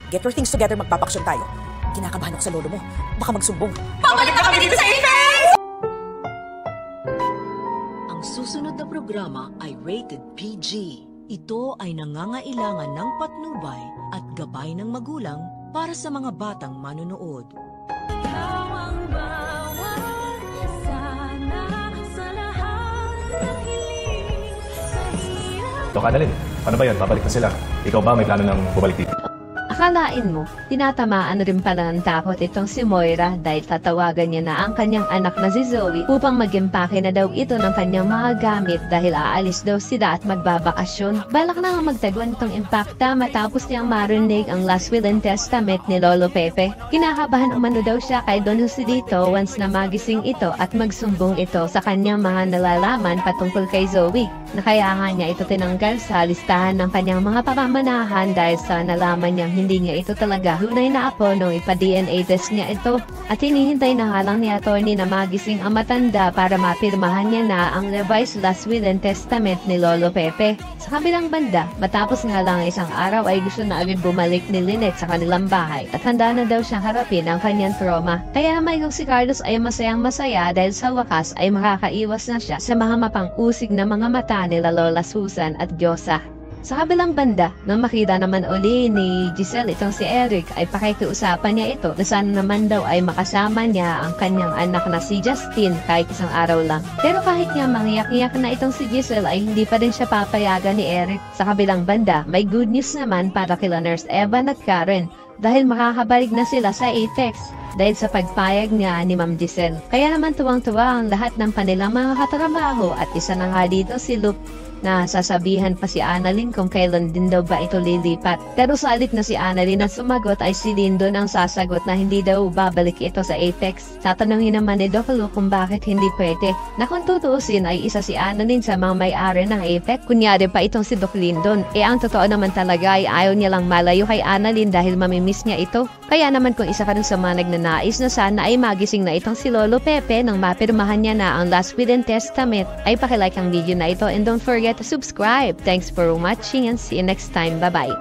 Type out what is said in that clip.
Get your things together, magpapaksyon tayo. Kinakabahan ako sa lolo mo. Baka magsumbong. Pabalik na kami dito sa Apex! Ang susunod na programa ay rated PG. Ito ay nangangailangan ng patnubay at gabay ng magulang para sa mga batang manonood. Doc Annalyn, paano ba yun? Babalik na sila. Ikaw ba may plano ng bumalik dito? Akalain mo, tinatamaan rin pala ng takot itong si Moira dahil tatawagan niya na ang kanyang anak na si Zoe upang mag-impake na daw ito ng kanyang mga gamit dahil aalis daw sila at magbabakasyon. Balak na nga magtaguan itong impakta matapos niyang marinig ang last will and testament ni Lolo Pepe. Kinakabahan umano daw siya kay Don Joselito once na magising ito at magsumbong ito sa kanyang mga nalalaman patungkol kay Zoe, na kaya nga niya ito tinanggal sa listahan ng kanyang mga pamamanahan dahil sa nalaman niyang hindi niya ito talaga tunay na apo nung ipa-DNA test niya ito. At hinihintay na nga lang ni attorney na magising ang matanda para mapirmahan niya na ang revised last will and testament ni Lolo Pepe. Sa kabilang banda, matapos nga lang isang araw ay gusto na agad bumalik ni Lynette sa kanilang bahay at handa na daw siyang harapin ang kanyang trauma. Kaya mayroong si Carlos ay masayang masaya dahil sa wakas ay makakaiwas na siya sa mga mapang-usig na mga mata nila Lola Susan at Diyosa. Sa kabilang banda, nang makita naman uli ni Giselle itong si Eric, ay pakikiusapan niya ito na sana naman daw ay makasama niya ang kanyang anak na si Justin kahit isang araw lang. Pero kahit niya mangiyak-iyak na itong si Giselle ay hindi pa rin siya papayagan ni Eric. Sa kabilang banda, may good news naman para kila Nurse Evan at Karen dahil makakabalik na sila sa Apex dahil sa pagpayag niya ni Ma'am Giselle. Kaya naman tuwang-tuwa ang lahat ng kanilang mga katrabaho at isa na nga dito si Luke na sasabihan pa si Annalyn kung kailan din daw ba ito lilipat. Pero sa halip na si Annalyn na sumagot ay si Lyndon ang sasagot na hindi daw babalik ito sa Apex. Tatanungin naman ni Doc Luke kung bakit hindi pwede. Na kung tutuusin ay isa si Annalyn sa mga may-ari ng Apex. Kunyari pa itong si Doc Lyndon. Ang totoo naman talaga ay ayaw niya lang malayo kay Annalyn dahil mamimiss niya ito. Kaya naman kung isa ka rin sa mga nagnanais na sana ay magising na itong si Lolo Pepe nang mapirmahan niya na ang last will and testament, ay pakilike ang video na ito and don't forget to subscribe. Thanks for watching and see you next time. Bye-bye.